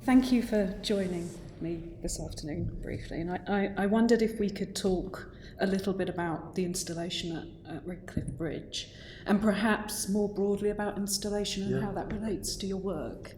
Thank you for joining me this afternoon briefly. And I wondered if we could talk a little bit about the installation at Redcliffe Bridge, and perhaps more broadly about installation and how that relates to your work.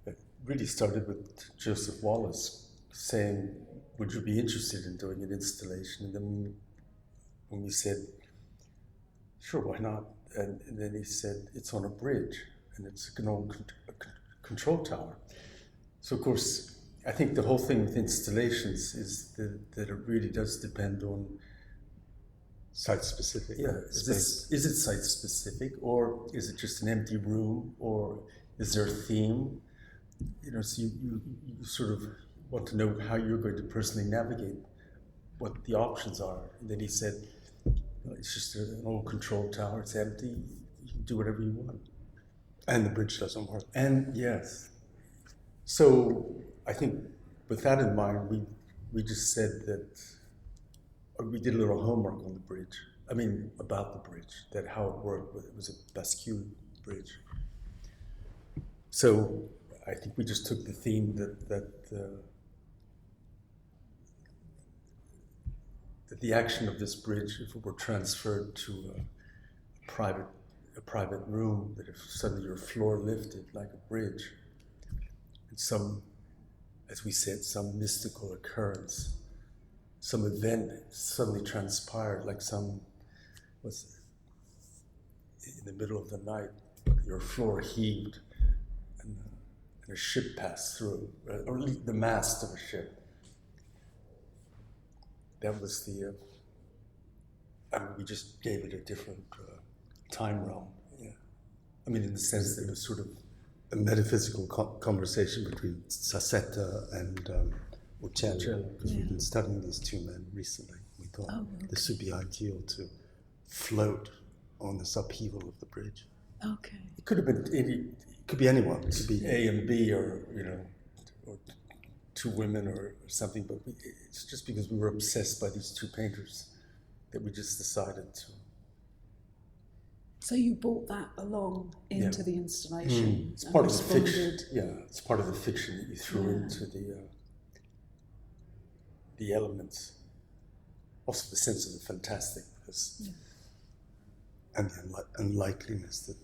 It really started with Joseph Wallace saying, would you be interested in doing an installation? And then when we said, sure, why not? And then he said, it's on a bridge, and it's an old control tower. So of course, I think the whole thing with installations is that it really does depend on site-specific. Yeah, is it site-specific, or is it just an empty room, or is there a theme? You know, so you sort of want to know how you're going to personally navigate what the options are. And then he said, it's just an old control tower, it's empty, you can do whatever you want. And the bridge doesn't work. And yes. So I think with that in mind, we just said that, or we did a little homework on the bridge. I mean, about the bridge, that how it worked. It was a bascule bridge. So I think we just took the theme that the action of this bridge, if it were transferred to a private room, that if suddenly your floor lifted like a bridge, and some, as we said, some mystical occurrence, some event suddenly transpired, like was in the middle of the night, your floor heaved, and a ship passed through, or at least the mast of a ship. That was the, we just gave it a different time realm. Yeah. I mean, in the sense that it was sort of a metaphysical conversation between Sasetta and Uccello, because we've been studying these two men recently. We thought this would be ideal to float on this upheaval of the bridge. Okay. It could have been it could be anyone. It could be A and B, or or two women or something. But it's just because we were obsessed by these two painters that we just decided to. So you brought that along into the installation. It's part of the fiction. Yeah, it's part of the fiction that you threw into the elements. Also, the sense of the fantastic, and the unlikeliness that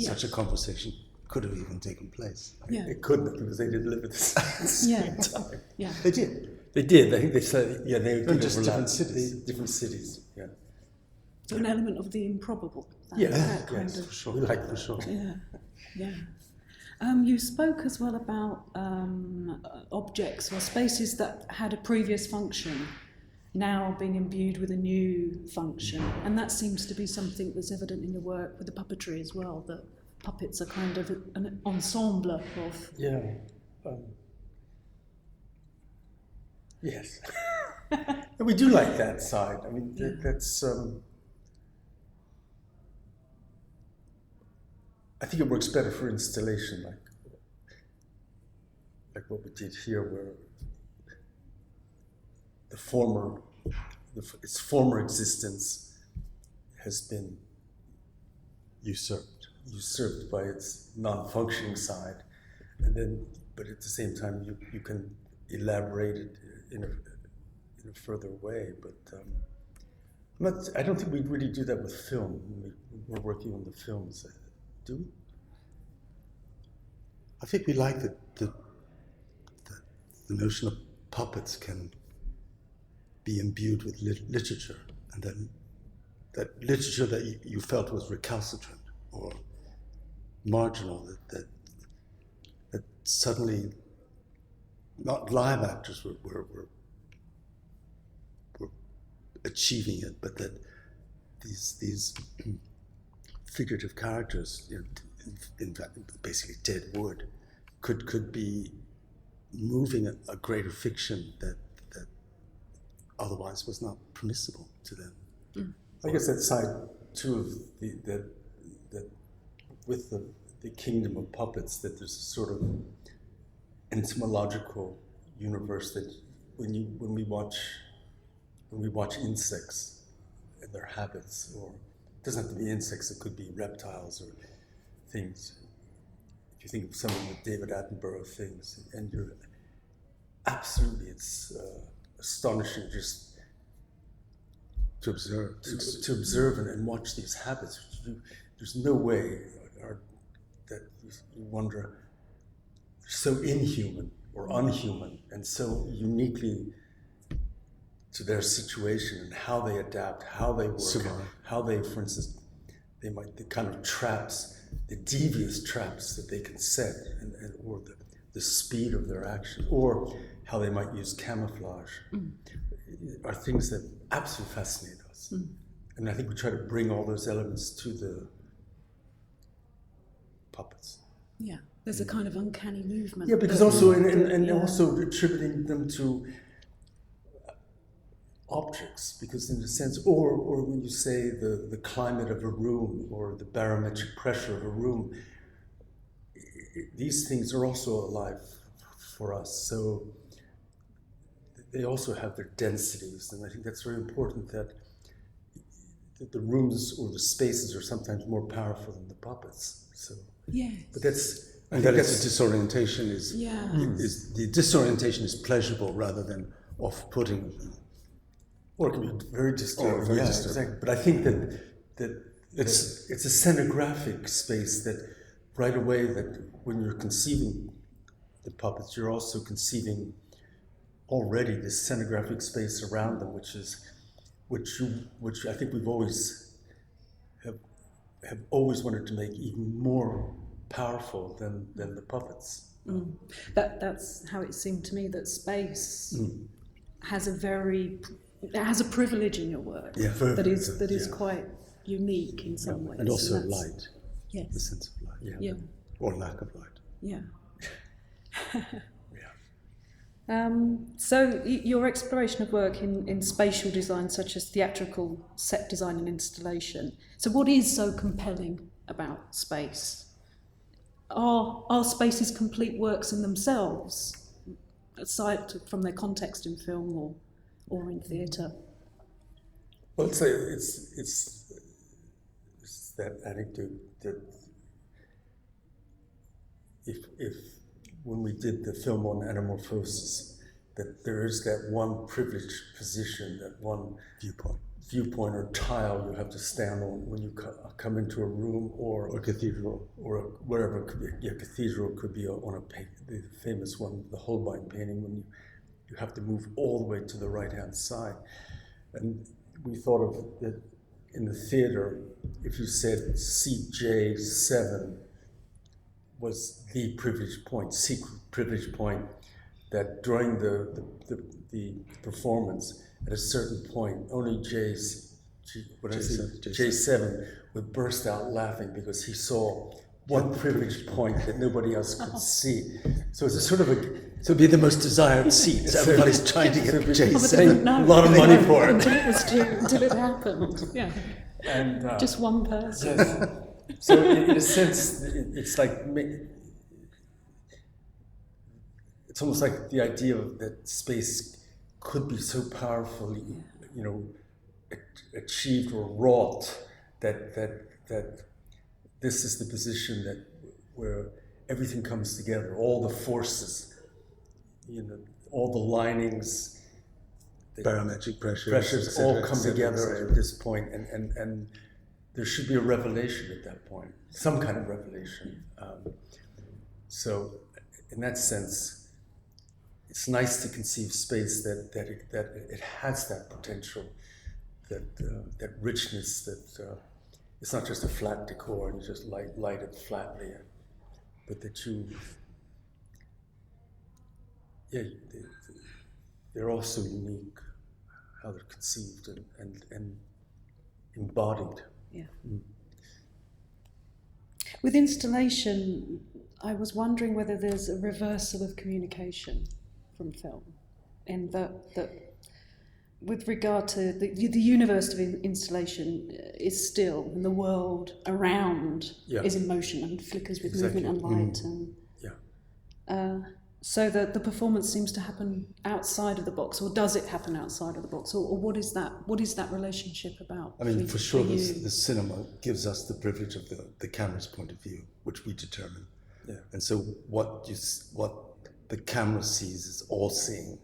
such a conversation could have even taken place. It couldn't, because they didn't live at the same time. Yeah, they did. They did. I think they said, they did just overlap. different cities. Different cities. Yeah. So an element of the improbable. That kind yes, of. for sure. We like for sure. Yeah. You spoke as well about objects or spaces that had a previous function now being imbued with a new function, and that seems to be something that's evident in your work with the puppetry as well, that puppets are kind of an ensemble of... Yeah. Yes. And we do like that side. I mean, that's... I think it works better for installation, like what we did here, where its former existence has been usurped by its non-functioning side, and then, but at the same time, you can elaborate it in a further way. But I don't think we really do that with film. We're working on the films. Do we? I think we like the notion of puppets can be imbued with literature, and that literature that you felt was recalcitrant or marginal, that suddenly not live actors were achieving it, but that these figurative characters, in fact, basically dead wood, could be moving a greater fiction that otherwise was not permissible to them. I guess that's side two of that with the kingdom of puppets, that there's a sort of entomological universe that when we watch insects and their habits, or it doesn't have to be insects, it could be reptiles or things. you think of some of the David Attenborough things, and you're absolutely, it's astonishing just To observe. to observe and watch these habits. There's no way that you wonder, so inhuman or unhuman and so uniquely to their situation and how they adapt, how they work, Survive. how they, for instance, the kind of traps, the devious traps that they can set, or the speed of their action, or how they might use camouflage, are things that absolutely fascinate us. And I think we try to bring all those elements to the puppets. Yeah, there's a kind of uncanny movement. Yeah, because that- also, and yeah. also attributing them to objects, because in a sense, or when you say the climate of a room or the barometric pressure of a room, these things are also alive for us. So they also have their densities, and I think that's very important that the rooms or the spaces are sometimes more powerful than the puppets. So, Yes. but that's. I And think that it's a disorientation Yeah. is the disorientation is pleasurable rather than off-putting. Or it can be very disturbing. Or very yeah, disturbing. exactly. But I think that it's a scenographic space that right away, that when you're conceiving the puppets, you're also conceiving already this scenographic space around them, which I think we've always have always wanted to make even more powerful than the puppets. That's how it seemed to me, that space has a privilege in your work Yeah. that is Yeah. quite unique in some ways. And also that's- light, the Yes. sense of light, Yeah. Yeah. or lack of light. Yeah. Yeah. So your exploration of work in spatial design, such as theatrical set design and installation. So what is so compelling about space? Are spaces complete works in themselves, aside from their context in film or in theatre? Well, it's that anecdote that if when we did the film on anamorphosis, that there is that one privileged position, that one viewpoint or tile you have to stand on when you come into a room or cathedral, or wherever it could be. Yeah, cathedral could be on a the famous one, the Holbein painting, when you have to move all the way to the right-hand side. And we thought of it in the theater, if you said seat J7 was the privileged point, secret privileged point, that during the performance, at a certain point, only J7 would burst out laughing because he saw one privileged point that nobody else could see. So it's a sort of so it'd be the most desired seats. Everybody's trying to get But they Jason. didn't know. a lot of money for it. Until it happened. Yeah. And Just one person. yes. So in a sense, it's like it's almost like the idea of that space could be so powerfully, achieved or wrought that this is the position where everything comes together, all the forces, all the linings, Barometric pressures, et all cetera, come et cetera, together et cetera. at this point, and there should be a revelation at that point, some kind of revelation. So, in that sense, it's nice to conceive space that it has that potential, that richness, that it's not just a flat decor and you just light it flatly, but that they're also unique, how they're conceived and embodied. Yeah. With installation, I was wondering whether there's a reversal of communication from film, in that with regard to the universe of installation is still, and the world around is in motion and flickers with movement and light, and so that the performance seems to happen outside of the box, or does it happen outside of the box, or what is that relationship about? I mean, for sure, you? the cinema gives us the privilege of the camera's point of view, which we determine. Yeah. And so what the camera sees is all seeing.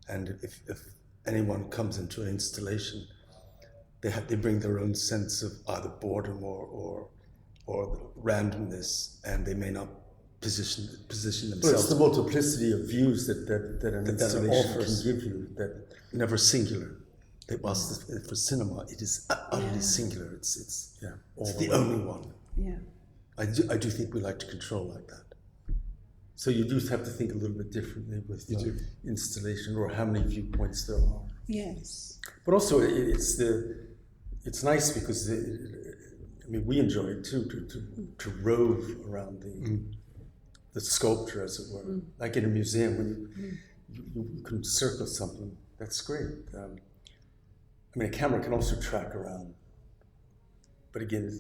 And if anyone comes into an installation, they bring their own sense of either boredom or randomness, and they may not position themselves. But it's the multiplicity of views that an installation offers. can give you. That Never singular. Whilst for cinema, it is utterly singular. It's the only one. Yeah. I do think we like to control like that. So you do have to think a little bit differently with the installation, or how many viewpoints there are. Yes. But also, it's nice because we enjoy it too to rove around the sculpture, as it were. Like in a museum, when you can circle something, that's great. A camera can also track around, but again,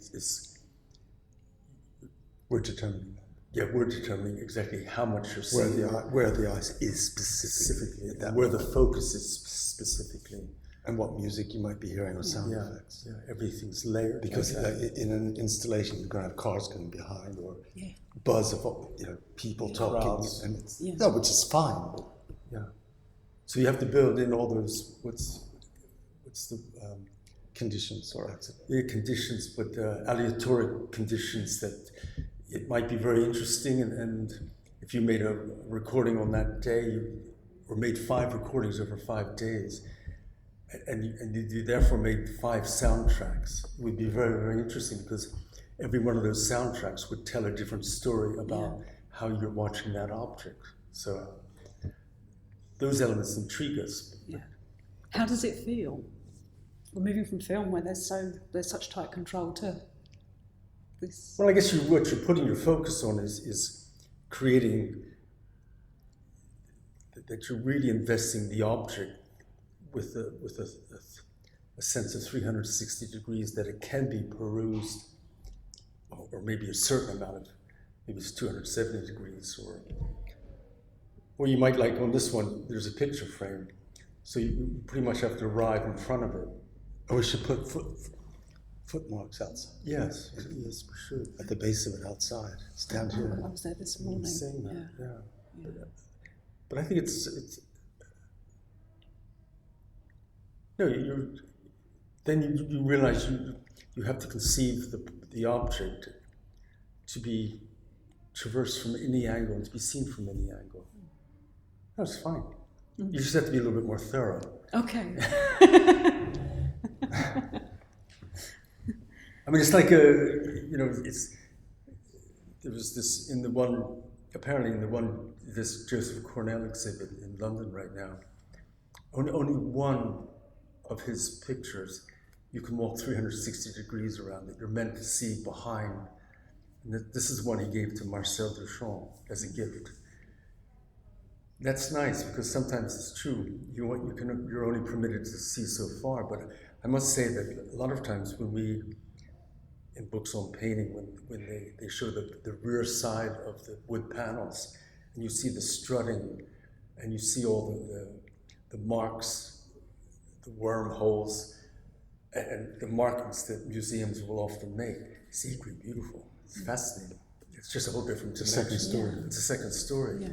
We're determining that. Yeah, we're determining exactly how much you're seeing. Where the eye is specifically. Where the focus is specifically. And what music you might be hearing or sound effects. Yeah, everything's layered. Because in an installation, you're going to have cars going behind or buzz of people talking. Crowds. And no, which is fine. But yeah. So you have to build in all those, what's the... conditions or conditions, but aleatoric conditions that it might be very interesting, and if you made a recording on that day, or made 5 recordings over 5 days, and you therefore made 5 soundtracks, it would be very, very interesting, because every one of those soundtracks would tell a different story about how you're watching that object. So those elements intrigue us. Yeah. How does it feel? We're moving from film where there's such tight control to this. Well, I guess what you're putting your focus on is creating that you're really investing the object with a sense of 360 degrees, that it can be perused, or maybe a certain amount of, maybe it's 270 degrees, or you might, like on this one, there's a picture frame, so you pretty much have to arrive in front of it. we should put footmarks outside. Yes, we should. At the base of it outside. Stand here. I was there this morning. Saying that, Yeah. But I think it's no, you realize you have to conceive the object to be traversed from any angle and to be seen from any angle. That's fine. You just have to be a little bit more thorough. Okay. It's like there was this this Joseph Cornell exhibit in London right now. Only one of his pictures, you can walk 360 degrees around it. You're meant to see behind. And this is one he gave to Marcel Duchamp as a gift. That's nice, because sometimes it's true. You're only permitted to see so far. But I must say that a lot of times when we, in books on painting, when they show the rear side of the wood panels, and you see the strutting, and you see all the marks, the wormholes, and the markings that museums will often make. It's equally beautiful. It's fascinating. It's just a whole different dimension. Second story. It's a second story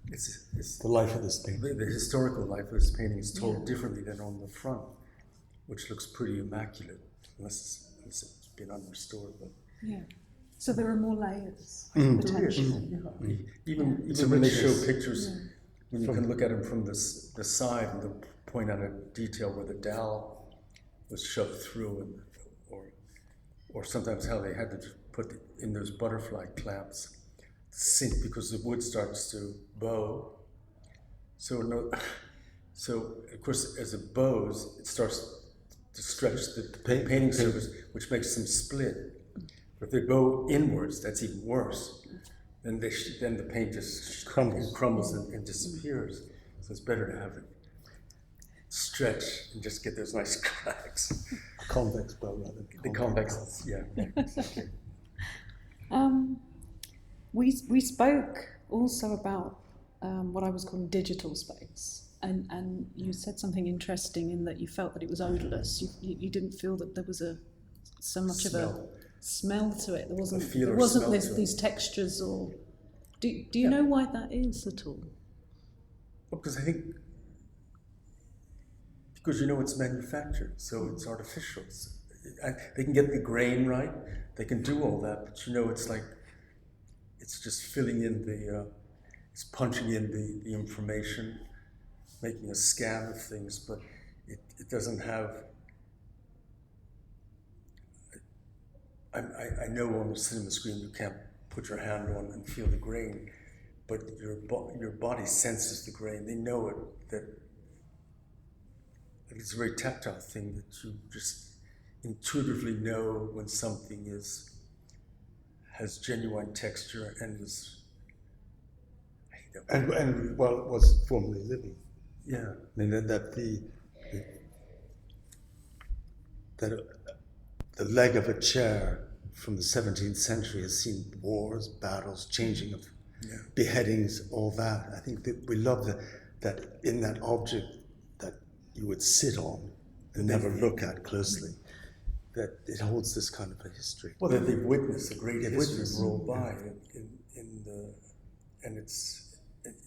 It's the life of this painting. The historical life of this painting is told differently than on the front, which looks pretty immaculate, unless it's been unrestored. But So there are more layers, there potential. is, Even when they show pictures, when you can look at them from the side and they'll point out a detail where the dowel was shoved through, or sometimes how they had to put in those butterfly clamps to sink because the wood starts to bow. So of course, as it bows, it starts to stretch the painting surface, which makes them split. But if they bow inwards, that's even worse. Then the paint just crumbles and disappears. So it's better to have it stretch and just get those nice cracks. Convex bow rather. The convex, exactly. We spoke also about what I was calling digital space, and you said something interesting in that you felt that it was odorless. You didn't feel that there was so much Smell. of smell to it. A feel There or wasn't smell this, to it. these textures or. Do you know why that is at all? Well, because I think, because you know it's manufactured, so it's artificial. They can get the grain right, they can do all that, but you know it's like, it's just filling in it's punching in the information, making a scan of things, but it doesn't have, I know on the cinema screen you can't put your hand on and feel the grain, but your body senses the grain. They know it, that it's a very tactile thing that you just intuitively know when something has genuine texture and is. And well, was formerly living. Yeah. I mean that the leg of a chair from the 17th century has seen wars, battles, changing of beheadings, all that. I think that we love that in that object that you would sit on and never look at closely, that it holds this kind of a history. Well, that they've witnessed a great history roll by and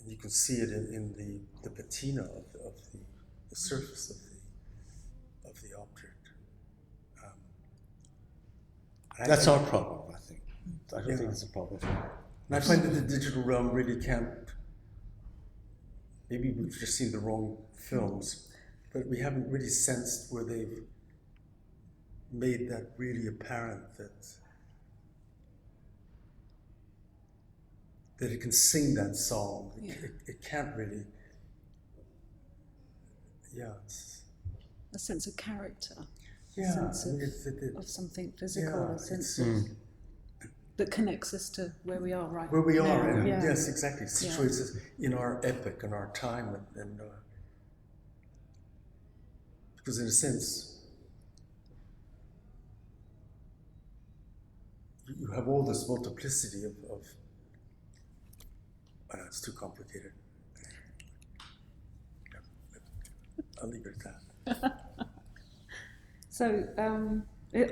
you can see it in the patina of the surface of the object. That's our problem, I think. I don't think it's a problem. And I find that the digital realm really can't, maybe we've just seen the wrong films, but we haven't really sensed where they've made that really apparent, that it can sing that song. It can't really, it's A sense of character. Yeah, A sense I mean, of something physical, yeah, a sense of, that connects us to where we are right where we are, now. and Yeah. yes, exactly, situates us in our epoch and our time, and because in a sense, you have all this multiplicity of I know it's too complicated. I'll leave it at that. So,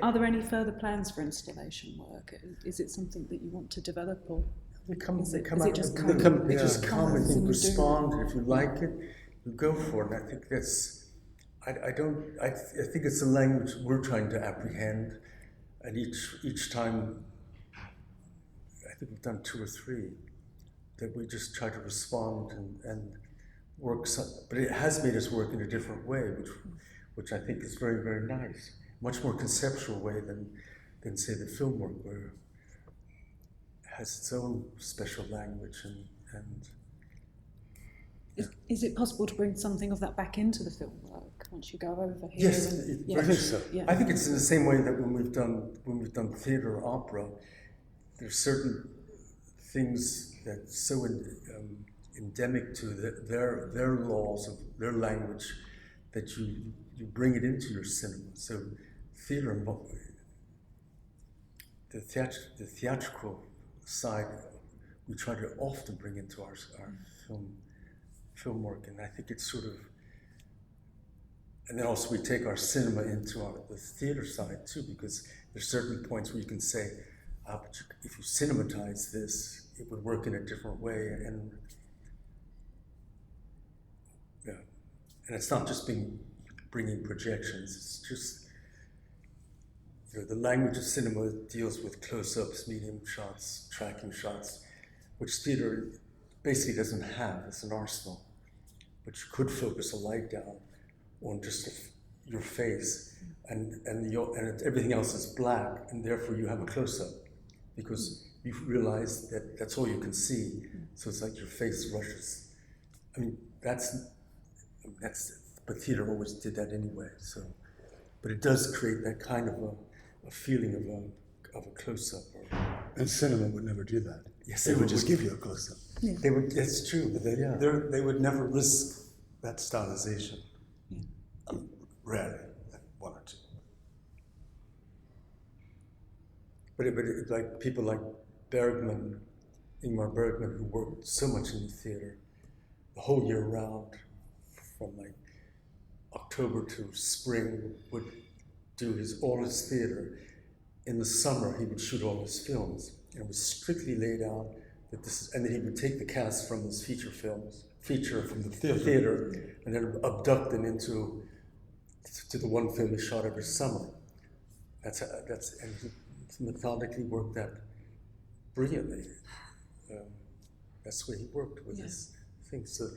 are there any further plans for installation work? Is it something that you want to develop, or They come is it out, just they come? come, It I just comes think and you do? respond, and if you like it, you go for it. And I think that's, I think it's a language we're trying to apprehend, and each time, I think we've done 2 or 3, that we just try to respond and work, but it has made us work in a different way, which I think is very, very nice. Much more conceptual way than say the film work, where it has its own special language and Is it possible to bring something of that back into the film work once you go over here? yes, I think so. Yeah. I think it's in the same way that when we've done theater or opera, there's certain things that's so endemic to their laws of their language that you bring it into your cinema. So theater, the theatrical side, we try to often bring into our film work, and I think it's sort of, and then also we take our cinema into the theater side too, because there's certain points where you can say, but if you cinematize this, it would work in a different way, and it's not just bringing projections. It's just the language of cinema deals with close-ups, medium shots, tracking shots, which theater basically doesn't have. It's an arsenal, but you could focus a light down on just your face, and everything else is black, and therefore you have a close-up because you realize that that's all you can see. So it's like your face rushes. I mean, but theater always did that anyway. So, but it does create that kind of a feeling of a close-up. And cinema would never do that. Yes, They would just give you a close-up. Yeah. They would. That's true. But They would never risk that stylization. Rarely, one or two. But like people like Bergman, Ingmar Bergman, who worked so much in the theater, the whole year round, from like October to spring, would do all his theater, in the summer he would shoot all his films, and it was strictly laid out that this is, and then he would take the cast from his feature from the theater, and then abduct them into to the one film he shot every summer. And he methodically worked that brilliantly. That's the way he worked with his things. So,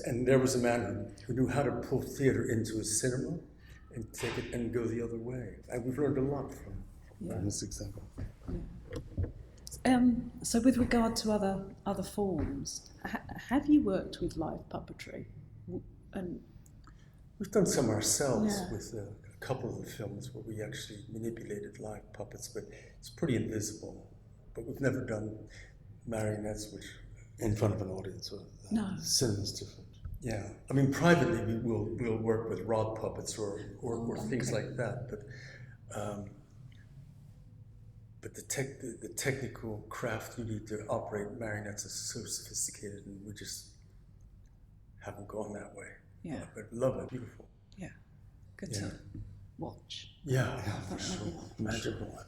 and there was a man who knew how to pull theater into his cinema and take it and go the other way. And we've learned a lot from this example. So with regard to other forms, have you worked with live puppetry? And we've done some ourselves with a couple of the films where we actually manipulated live puppets, but it's pretty invisible. But we've never done marionettes, which in front of an audience, or no. cinema's different. Yeah, I mean, privately we'll work with rod puppets or things like that, but the technical craft you need to operate marionettes is so sophisticated, and we just haven't gone that way. Yeah, but love it, beautiful. Yeah, good to watch. Yeah, for sure. Magical.